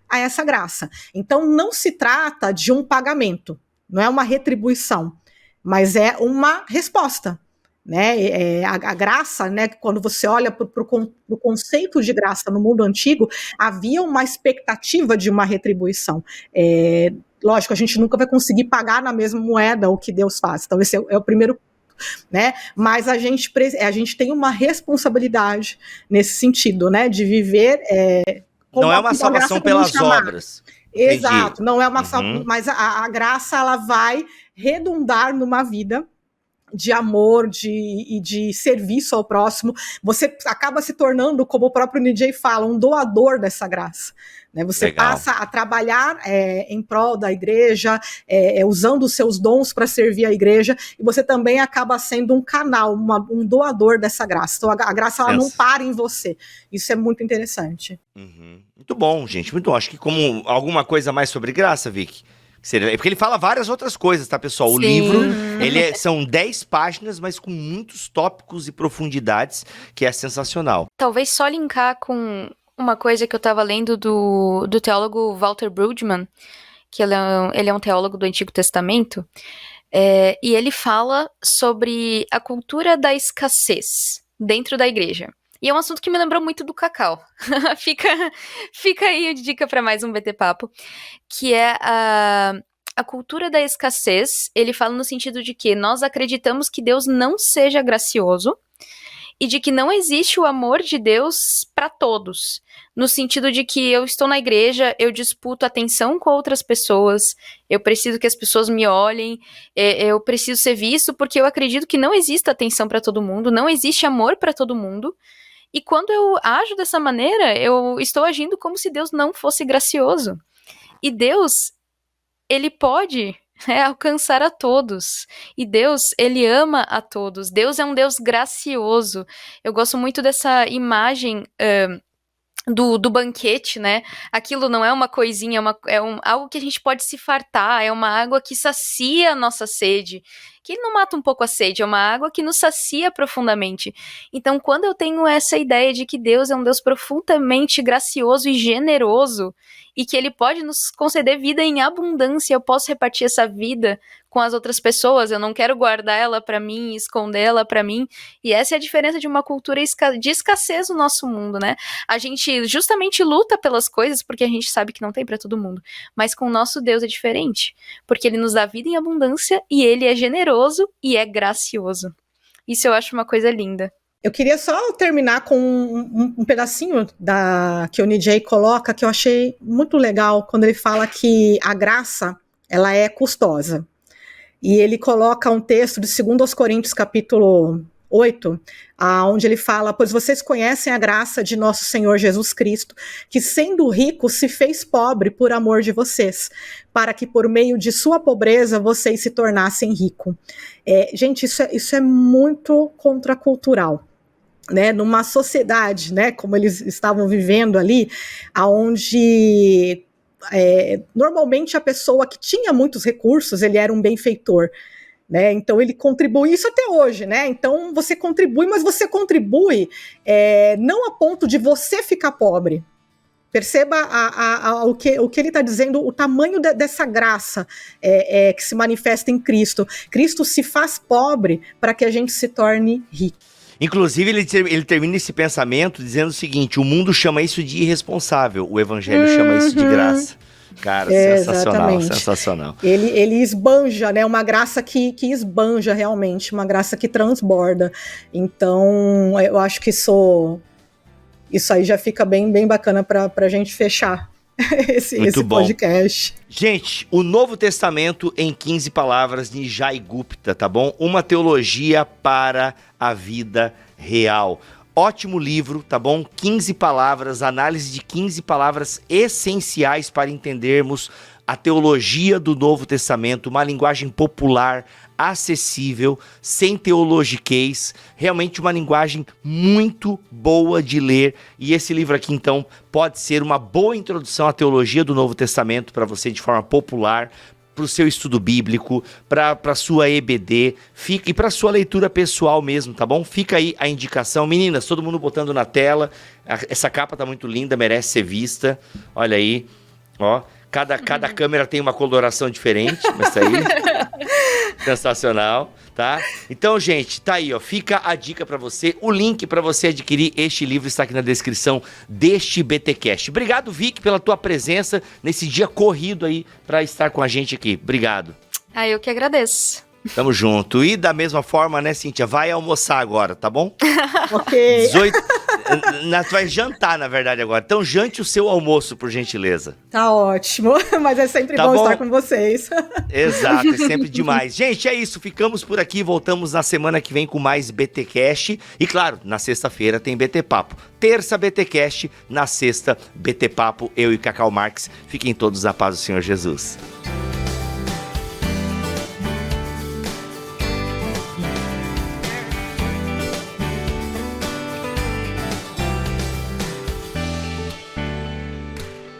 a essa graça. Então não se trata de um pagamento, não é uma retribuição, mas é uma resposta. Né, a graça, né, quando você olha para o conceito de graça no mundo antigo, havia uma expectativa de uma retribuição. Lógico, a gente nunca vai conseguir pagar na mesma moeda o que Deus faz, então esse é o primeiro, né, mas a gente tem uma responsabilidade nesse sentido, né, de viver não é uma salvação pelas obras. Exato, Entendi. Não é uma salvação, mas a graça, ela vai redundar numa vida de amor e de serviço ao próximo. Você acaba se tornando, como o próprio Nietzsche fala, um doador dessa graça. Né? Você Legal. passa a trabalhar em prol da igreja, usando os seus dons para servir a igreja, e você também acaba sendo um canal, um doador dessa graça. Então a graça, ela não para em você. Isso é muito interessante. Muito bom, gente. Muito bom. Acho que como alguma coisa mais sobre graça, Vicky? Porque ele fala várias outras coisas, tá, pessoal? O livro, são 10 páginas, mas com muitos tópicos e profundidades, que é sensacional. Talvez só linkar com uma coisa que eu tava lendo do teólogo Walter Brueggemann, que ele é um teólogo do Antigo Testamento, e ele fala sobre a cultura da escassez dentro da igreja. E é um assunto que me lembrou muito do Cacau. fica aí a dica para mais um BT Papo, que é a cultura da escassez. Ele fala no sentido de que nós acreditamos que Deus não seja gracioso e de que não existe o amor de Deus para todos. No sentido de que eu estou na igreja, eu disputo atenção com outras pessoas, eu preciso que as pessoas me olhem, eu preciso ser visto, porque eu acredito que não existe atenção para todo mundo, não existe amor para todo mundo. E quando eu ajo dessa maneira, eu estou agindo como se Deus não fosse gracioso. E Deus, ele pode alcançar a todos. E Deus, ele ama a todos. Deus é um Deus gracioso. Eu gosto muito dessa imagem do banquete, né? Aquilo não é uma coisinha, algo que a gente pode se fartar, é uma água que sacia a nossa sede, que não mata um pouco a sede, é uma água que nos sacia profundamente. Então, quando eu tenho essa ideia de que Deus é um Deus profundamente gracioso e generoso, e que Ele pode nos conceder vida em abundância, eu posso repartir essa vida com as outras pessoas, eu não quero guardar ela pra mim, esconder ela pra mim, e essa é a diferença de uma cultura de escassez no nosso mundo, né? A gente justamente luta pelas coisas porque a gente sabe que não tem pra todo mundo, mas com o nosso Deus é diferente, porque Ele nos dá vida em abundância e Ele é generoso e é gracioso. Isso eu acho uma coisa linda. Eu queria só terminar com um pedacinho que o Nijay coloca, que eu achei muito legal, quando ele fala que a graça, ela é custosa. E ele coloca um texto de 2 Coríntios, capítulo 8, onde ele fala: pois vocês conhecem a graça de nosso Senhor Jesus Cristo, que sendo rico se fez pobre por amor de vocês, para que por meio de sua pobreza vocês se tornassem ricos. Gente, isso é muito contracultural. Né, numa sociedade, né, como eles estavam vivendo ali, onde normalmente a pessoa que tinha muitos recursos, ele era um benfeitor, né, então ele contribui, isso até hoje, né, então você contribui, mas você contribui não a ponto de você ficar pobre. Perceba o que ele está dizendo, o tamanho dessa graça que se manifesta em Cristo. Cristo se faz pobre para que a gente se torne rico. Inclusive, ele termina esse pensamento dizendo o seguinte: o mundo chama isso de irresponsável, o evangelho chama isso de graça. Cara, sensacional, exatamente. Sensacional. Ele esbanja, né? Uma graça que esbanja realmente, uma graça que transborda. Então, eu acho que isso aí já fica bem, bem bacana pra gente fechar esse podcast. Gente, o Novo Testamento em 15 palavras, Nijay Gupta, tá bom? Uma teologia para a vida real. Ótimo livro, tá bom? 15 palavras, análise de 15 palavras essenciais para entendermos a teologia do Novo Testamento, uma linguagem popular, acessível, sem teologiquez, realmente uma linguagem muito boa de ler, e esse livro aqui, então, pode ser uma boa introdução à teologia do Novo Testamento para você de forma popular, para o seu estudo bíblico, para a sua EBD, e para a sua leitura pessoal mesmo, tá bom? Fica aí a indicação. Meninas, todo mundo botando na tela, essa capa tá muito linda, merece ser vista, olha aí, ó. Cada câmera tem uma coloração diferente, mas isso aí, sensacional, tá? Então, gente, tá aí, ó, fica a dica pra você, o link pra você adquirir este livro está aqui na descrição deste BTcast. Obrigado, Vicky, pela tua presença nesse dia corrido aí pra estar com a gente aqui. Obrigado. Eu que agradeço. Tamo junto. E da mesma forma, né, Cíntia, vai almoçar agora, tá bom? Ok. 18... Tu vai jantar, na verdade, agora. Então, jante o seu almoço, por gentileza. Tá ótimo, mas é sempre bom estar com vocês. Exato, é sempre demais. Gente, é isso, ficamos por aqui, voltamos na semana que vem com mais BTcast. E claro, na sexta-feira tem BT Papo. Terça BTcast, na sexta BT Papo, eu e Cacau Marques. Fiquem todos na paz do Senhor Jesus.